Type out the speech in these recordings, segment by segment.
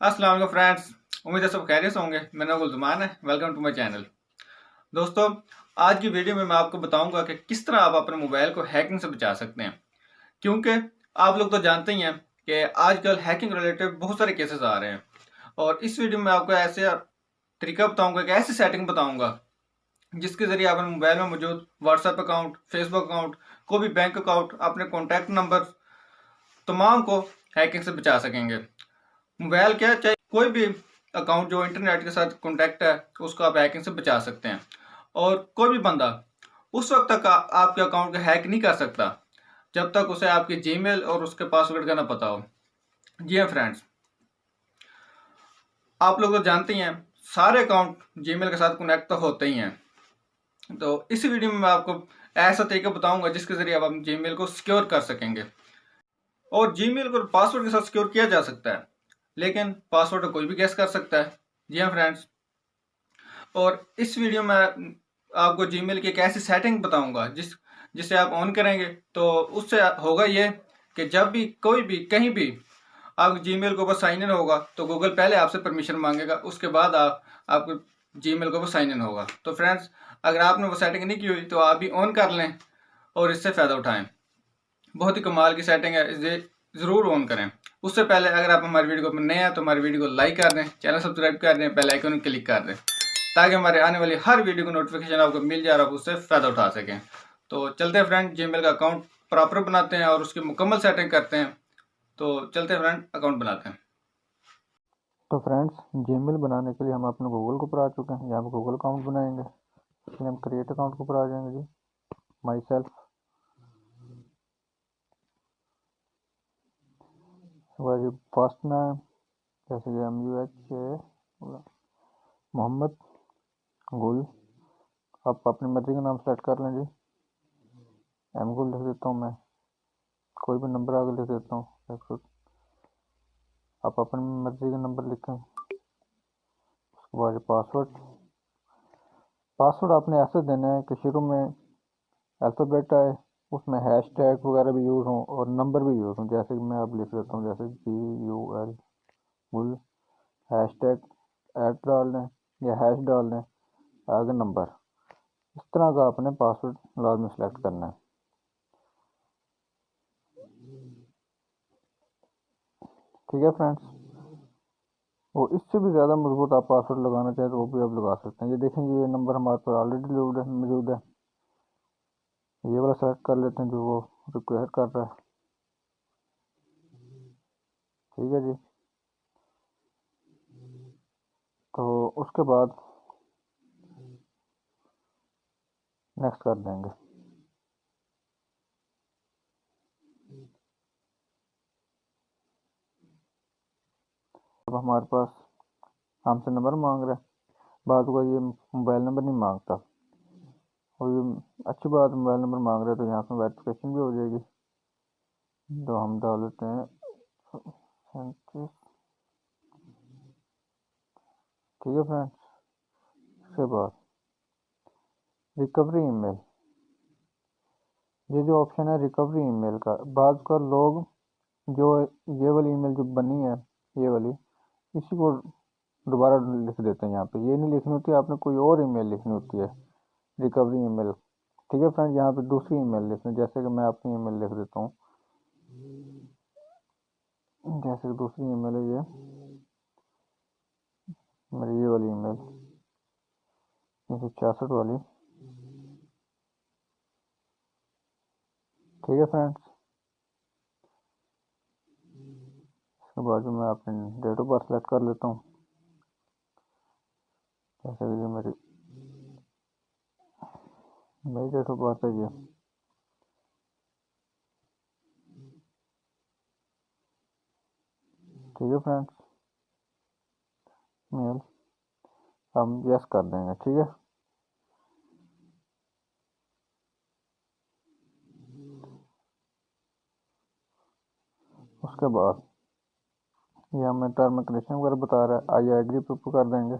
अस्सलाम वालेकुम फ्रेंड्स। उम्मीद है सब खैरियत से होंगे। मेरा नाम गुलजुमान है। Welcome to my channel. दोस्तों, आज की वीडियो में मैं आपको बताऊंगा कि किस तरह आप अपने मोबाइल को हैकिंग से बचा सकते हैं। क्योंकि आप लोग तो जानते ही हैं कि आजकल हैकिंग रिलेटेड बहुत सारे केसेस आ रहे हैं, और इस वीडियो में आपको ऐसे तरीका बताऊंगा कि ऐसी सेटिंग बताऊंगा जिसके जरिए आप अपने मोबाइल में मौजूद व्हाट्सएप अकाउंट, फेसबुक अकाउंट, कोई भी बैंक अकाउंट, अपने कॉन्टैक्ट नंबर तमाम को हैकिंग से बचा सकेंगे। मोबाइल क्या, चाहे कोई भी अकाउंट जो इंटरनेट के साथ कॉन्टैक्ट है, उसको आप हैकिंग से बचा सकते हैं। और कोई भी बंदा उस वक्त तक आपके अकाउंट को हैक नहीं कर सकता जब तक उसे आपके जीमेल और उसके पासवर्ड का ना पता हो। जी हाँ फ्रेंड्स, आप लोग तो जानते ही हैं सारे अकाउंट जीमेल के साथ कनेक्ट तो होते ही हैं। तो इस वीडियो में मैं आपको ऐसा तरीका बताऊंगा जिसके जरिए आप अपने जीमेल को सिक्योर कर सकेंगे। और जीमेल को पासवर्ड के साथ सिक्योर किया जा सकता है, लेकिन पासवर्ड कोई भी गैस कर सकता है। जी हाँ फ्रेंड्स, और इस वीडियो में आपको जीमेल की एक ऐसी सेटिंग बताऊंगा जिसे आप ऑन करेंगे तो उससे होगा ये कि जब भी कोई भी कहीं भी आप जीमेल के ऊपर साइन इन होगा तो गूगल पहले आपसे परमिशन मांगेगा, उसके बाद आपको जीमेल के ऊपर साइन इन होगा। तो फ्रेंड्स, अगर आपने वो सेटिंग नहीं की हुई तो आप भी ऑन कर लें और इससे फ़ायदा उठाएं। बहुत ही कमाल की सेटिंग है, इसे ज़रूर ऑन करें। उससे पहले अगर आप हमारी वीडियो को नए हैं तो हमारी वीडियो को लाइक कर दें, चैनल सब्सक्राइब कर दें, बेल आइकन क्लिक कर दें, ताकि हमारे आने वाली हर वीडियो की नोटिफिकेशन आपको मिल जाए और आप उससे फ़ायदा उठा सकें। तो चलते हैं फ्रेंड, जीमेल का अकाउंट प्रॉपर बनाते हैं और उसकी मुकम्मल सेटिंग करते हैं। तो चलते हैं फ्रेंड, अकाउंट बनाते हैं। तो फ्रेंड्स, जीमेल बनाने के लिए हम अपने गूगल के ऊपर आ चुके हैं। यहाँ पर गूगल अकाउंट बनाएंगे। फिर हम क्रिएट अकाउंट के ऊपर आ जाएंगे जी। माई सेल्फ फर्स्ट नाम, जैसे कि MUH मोहम्मद गुल। आप अपनी मर्जी का नाम सेलेक्ट कर लें जी। एम गुल लिख देता हूँ मैं। कोई भी नंबर आगे लिख देता हूँ। आप अपनी मर्जी का नंबर लिखें। उसके बाद पासवर्ड पासवर्ड आपने ऐसे देना है कि शुरू में अल्फ़ाबेट आए, उसमें हैश टैग वगैरह भी यूज़ हों और नंबर भी यूज़ हों। जैसे कि मैं अब लिख देता हूँ, जैसे GUL गुल, हैश टैग ऐड डाल दें या हैश डाल दें, आगे नंबर। इस तरह का आपने पासवर्ड लाजमी सेलेक्ट करना है। ठीक है फ्रेंड्स, वो इससे भी ज़्यादा मजबूत आप पासवर्ड लगाना चाहें तो वो भी आप लगा सकते हैं। ये देखेंगे, ये नंबर हमारे पास ऑलरेडी मौजूद है। ये वाला सेलेक्ट कर लेते हैं जो वो रिक्वायर कर रहा है। ठीक है जी। तो उसके बाद नेक्स्ट कर देंगे। अब हमारे पास हमसे नंबर मांग रहा है। बात को ये मोबाइल नंबर नहीं मांगता, और ये अच्छी बात, मोबाइल नंबर मांग रहे हैं तो यहाँ पे वेरिफिकेशन भी हो जाएगी। तो हम डाल देते हैं 37। ठीक है फ्रेंड्स, उसके बाद रिकवरी ईमेल। ये जो ऑप्शन है रिकवरी ईमेल का, बाद का लोग जो ये वाली ईमेल जो बनी है, ये वाली, इसी को दोबारा लिख देते हैं। यहाँ पे ये नहीं लिखनी होती, आपने कोई और ईमेल लिखनी होती है, रिकवरी ईमेल। ठीक है फ्रेंड्स, यहाँ पे दूसरी ईमेल लिखनी, जैसे कि मैं अपनी ईमेल लिख देता हूँ। जैसे कि दूसरी ईमेल है ये मेरी, ये वाली ईमेल 366 वाली। ठीक है फ्रेंड्स, इसके बाद जो मैं अपनी डेट ऑफ बर्थ सेलेक्ट कर लेता हूँ। जैसे कि ये मेरी मेरी डेट ऑफ बर्थ है ये। ठीक है फ्रेंड्स, मेल हम यस कर देंगे। ठीक है, उसके बाद ये हमें टर्म एंड कंडीशन वगैरह बता रहा है, आई एग्री पे कर देंगे।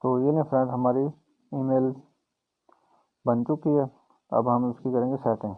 तो ये नहीं फ्रेंड, हमारी ईमेल बन चुकी है। अब हम इसकी करेंगे सेटिंग।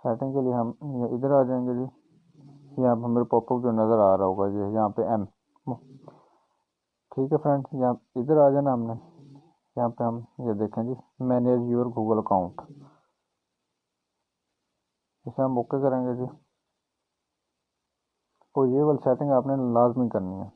सेटिंग के लिए हम इधर आ जाएंगे जी। यहाँ पर हमारे पॉपअप जो नज़र आ रहा होगा ये यहाँ पे M, ठीक है फ्रेंड। यहाँ इधर आ जाना हमने। यहाँ पे हम ये देखें जी, मैनेज योर गूगल अकाउंट, इसे हम ओके करेंगे जी। और ये वाली सेटिंग आपने लाजमी करनी है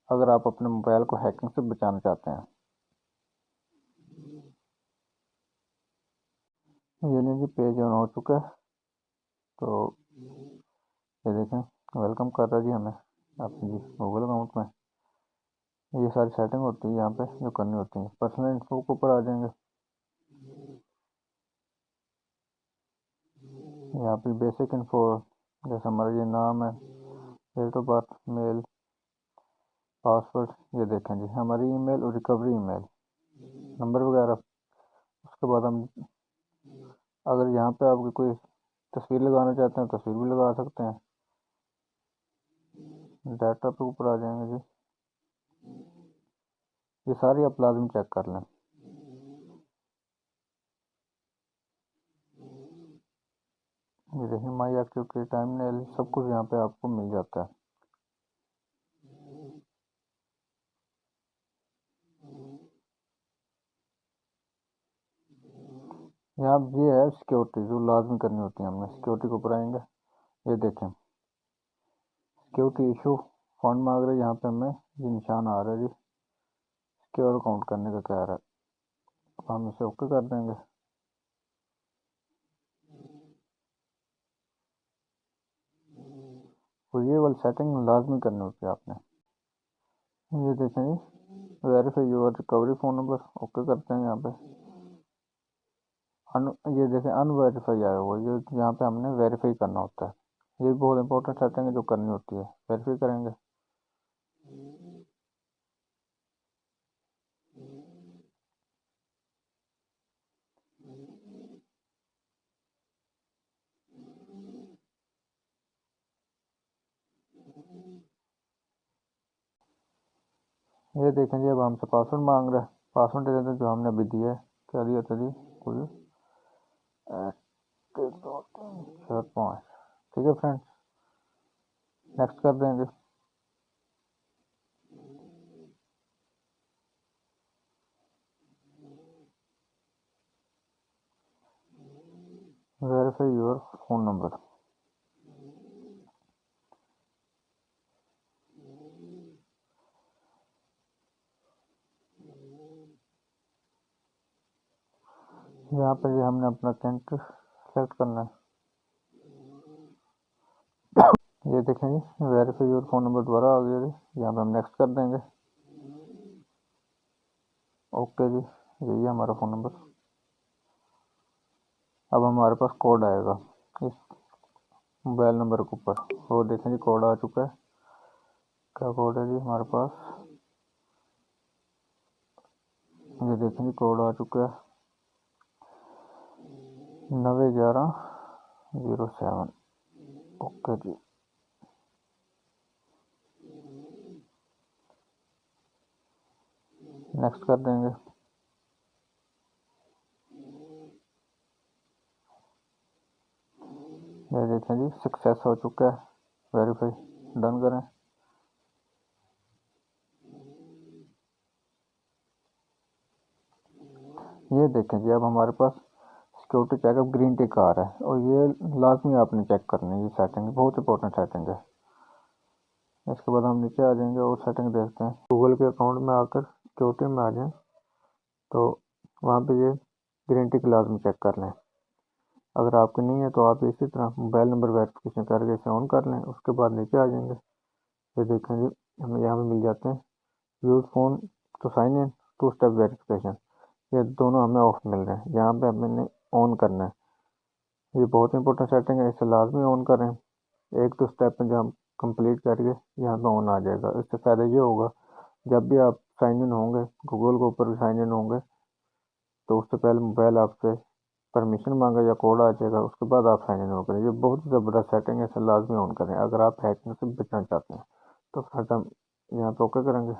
अगर आप अपने मोबाइल को हैकिंग से बचाना चाहते हैं। ये नहीं जी, पेज ऑन हो चुका है। तो ये देखें, वेलकम कर रहा जी हमें अपने जी गूगल अकाउंट में। ये सारी सेटिंग होती है यहाँ पे जो करनी होती है। पर्सनल इन्फो के ऊपर आ जाएंगे। यहाँ पे बेसिक इन्फो, जैसे हमारा ये नाम है, date of birth, mail, password, ये देखें जी हमारी ईमेल और रिकवरी ईमेल नंबर वगैरह। उसके बाद हम अगर यहाँ पे आपकी कोई तस्वीर लगाना चाहते हैं तस्वीर भी लगा सकते हैं। डाटा पे ऊपर आ जाएंगे जी। ये सारी आप लाजमी चेक कर लें। ये देखिए माई एक्टिविटी, टाइमनेल, सब कुछ यहाँ पे आपको मिल जाता है। यहाँ ये है सिक्योरिटी जो लाजमी करनी होती है हमने। सिक्योरिटी के ऊपर आएंगे। ये देखें सिक्योरिटी इशू फंड मांग रहे, यहाँ पे हमें ये निशान आ रहा है जी, सिक्योर अकाउंट करने का कह रहा है। अब हम इसे ओके कर देंगे। तो ये वाली सेटिंग लाजमी करनी होती है आपने। ये देखें जी, verify your recovery phone number, okay करते हैं यहाँ पे। ये देखें अनवेरीफाई आया हुआ, ये यहाँ पे हमने वेरीफाई करना होता है। ये भी बहुत इंपॉर्टेंट सेटिंग है जो करनी होती है। वेरीफाई करेंगे। ये देखें जी, अब हमसे पासवर्ड मांग रहा है। पासवर्ड दे देते हैं जो हमने अभी दिया है। क्या दिया था जी? कुल 1 2 3 4 5। ठीक है फ्रेंड्स, नेक्स्ट कर देंगे। Verify your phone number. यहाँ पर ये हमने अपना कंट्री सेलेक्ट करना है। ये देखें जी, वेरीफाई योर फ़ोन नंबर दोबारा आ गया जी। यहाँ पे हम नेक्स्ट कर देंगे। ओके जी, यही है हमारा फ़ोन नंबर। अब हमारे पास कोड आएगा इस मोबाइल नंबर के ऊपर। वो देखें जी, कोड आ चुका है। क्या कोड है जी हमारे पास? ये देखें जी, कोड आ चुका है 911107। ओके जी, नेक्स्ट कर देंगे। ये देखें जी, सक्सेस हो चुका है। वेरीफाई डन करें। ये देखें जी, अब हमारे पास सिक्योरिटी चेकअप ग्रीन टिक आ रहा है। और ये लाजमी आपने चेक करनी है। ये सेटिंग बहुत इंपॉर्टेंट सेटिंग है। इसके बाद हम नीचे आ जाएंगे और सेटिंग देखते हैं। गूगल के अकाउंट में आकर सिक्योरिटी में आ जाएं तो वहाँ पे ये ग्रीन टिक लाजमी चेक कर लें। अगर आपकी नहीं है तो आप इसी तरह मोबाइल नंबर वेरिफिकेशन करके इसे ऑन कर लें। उसके बाद नीचे आ जाएंगे। ये देखें जी, हमें यहाँ पे मिल जाते हैं use phone to sign in, 2 step verification. ये दोनों हमें ऑफ मिल रहे हैं। यहाँ पे हमने ऑन करना है। ये बहुत इंपॉर्टेंट सेटिंग है, इसे लाजमी ऑन करें। 1 2 स्टेप में जब हम कंप्लीट करके यहाँ पे ऑन आ जाएगा। इससे फ़ायदा ये होगा, जब भी आप साइन इन होंगे, गूगल के ऊपर भी साइन इन होंगे, तो उससे पहले मोबाइल आपसे परमिशन मांगा या कोड आ जाएगा, उसके बाद आप साइन इन करें। ये बहुत ज़बरदस्त सेटिंग है, इसे लाजमी ऑन करें अगर आप हैकिंग से बचना चाहते हैं। तो फ्रेंड्स, हम यहाँ पे ओके करेंगे।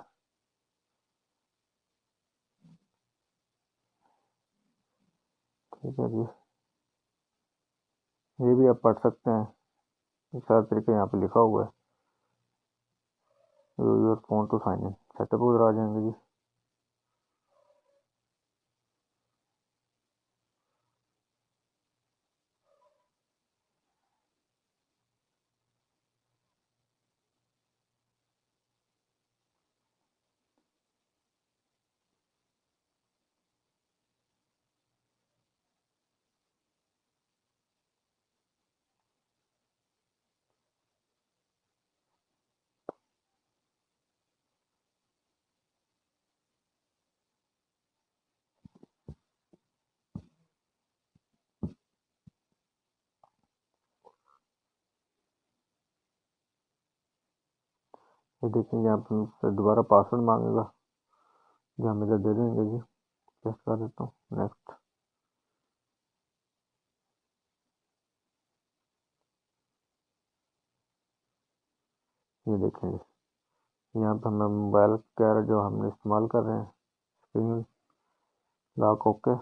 ठीक है जी, ये भी आप पढ़ सकते हैं, इस सारा तरीके यहाँ पे लिखा हुआ है। Your phone to sign in, setup उधर आ जाएंगे जी। ये देखिए यहाँ पे मुझसे दोबारा पासवर्ड मांगेगा, जो हम इधर दे देंगे जी। टेस्ट कर देता हूँ, नेक्स्ट। ये देखेंगे यहाँ पे हमें मोबाइल का जो हमने इस्तेमाल कर रहे हैं, स्क्रीन लॉक ओके।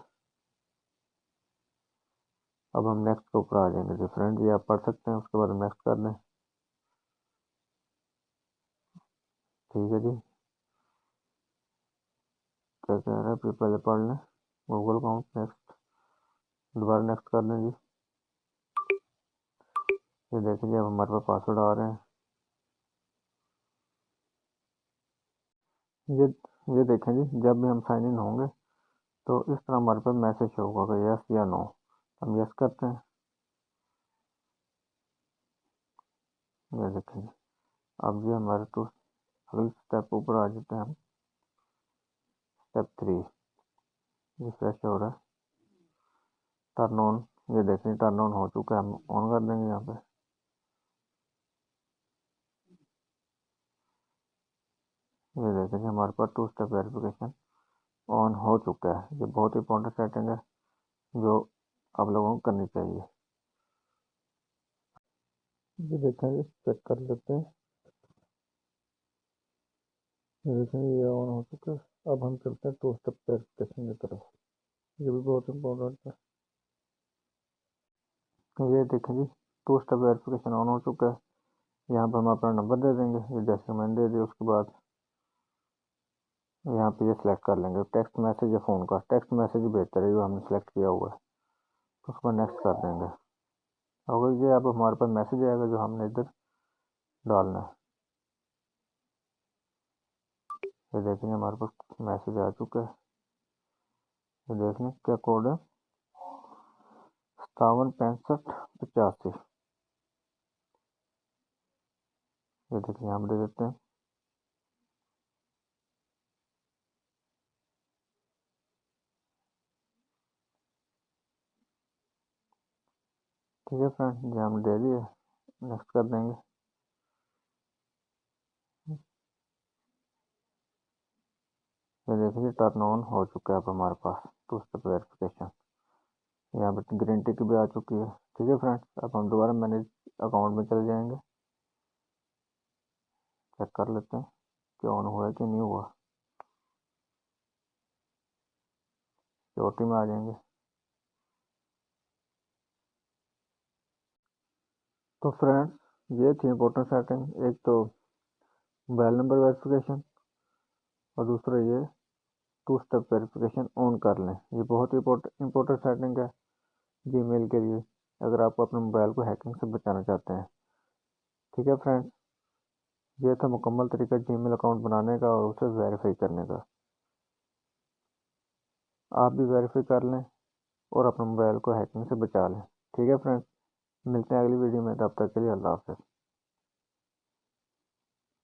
अब हम नेक्स्ट के ऊपर आ जाएंगे जी। फ्रेंड ये आप पढ़ सकते हैं, उसके बाद हम नेक्स्ट कर दें। ठीक है जी, क्या कह रहा है, फिर पहले पढ़ लें। गूगल अकाउंट, नेक्स्ट, दोबारा नेक्स्ट कर दें जी। ये देखें जी, अब हमारे पास पासवर्ड आ रहे हैं। ये देखें जी, जब भी हम साइन इन होंगे तो इस तरह हमारे पास मैसेज होगा कि यस या नो। हम यस करते हैं। ये देखें जी, अब ये हमारे तो अगले स्टेप ऊपर आ जाते हैं हम। स्टेप 3 रिफ्रेश हो रहा है। टर्न ऑन, ये देखें टर्न ऑन हो चुका है, हम ऑन कर देंगे यहाँ पे। ये देखें जी, हमारे पास 2 स्टेप वेरिफिकेशन ऑन हो चुका है। ये बहुत इंपॉर्टेंट सेटिंग है जो आप लोगों को करनी चाहिए। ये देखें जी, चेक कर लेते हैं। ये देखें ये ऑन हो चुका है। अब हम चलते हैं 2 स्टेप वेरिफिकेशन की तरफ, ये भी बहुत इंपॉर्टेंट है। ये देखें जी, 2 स्टेप वेरिफिकेशन ऑन हो चुका है। यहाँ पर हम अपना नंबर दे देंगे, ये जैसे मैंने दे दिया। उसके बाद यहाँ पे ये सिलेक्ट कर लेंगे टेक्स्ट मैसेज या फ़ोन का। टेक्स्ट मैसेज बेहतर है, जो हमने सेलेक्ट किया हुआ है, तो उसको नेक्स्ट कर देंगे। और ये अब हमारे पास मैसेज आएगा जो हमने इधर डालना है। ये देखेंगे हमारे पास मैसेज आ चुका है। ये देख लें क्या कोड है, 576585। ये देखिए हम दे देते हैं। ठीक है फ्रेंड, ये हम दे दिए, नेक्स्ट कर देंगे। ये देखिए टर्न ऑन हो चुका है अब हमारे पास 2 स्टेप वेरिफिकेशन। यहाँ पर ग्रीन टिक भी आ चुकी है। ठीक है फ्रेंड्स, अब हम दोबारा मैनेज अकाउंट में चले जाएंगे, चेक कर लेते हैं कि ऑन हुआ है कि नहीं हुआ। सिक्योरिटी में आ जाएंगे। तो फ्रेंड्स ये थी इंपॉर्टेंट सेटिंग, एक तो मोबाइल नंबर वेरिफिकेशन और दूसरा ये 2 स्टेप वेरिफिकेशन ऑन कर लें। ये बहुत ही इंपॉर्टेंट सेटिंग है जीमेल के लिए, अगर आप अपने मोबाइल को हैकिंग से बचाना चाहते हैं। ठीक है फ्रेंड्स, ये था मुकम्मल तरीका जीमेल अकाउंट बनाने का और उसे वेरीफाई करने का। आप भी वेरीफाई कर लें और अपने मोबाइल को हैकिंग से बचा लें। ठीक है फ्रेंड्स, मिलते हैं अगली वीडियो में, तब तक के लिए अल्लाह हाफ़िज़।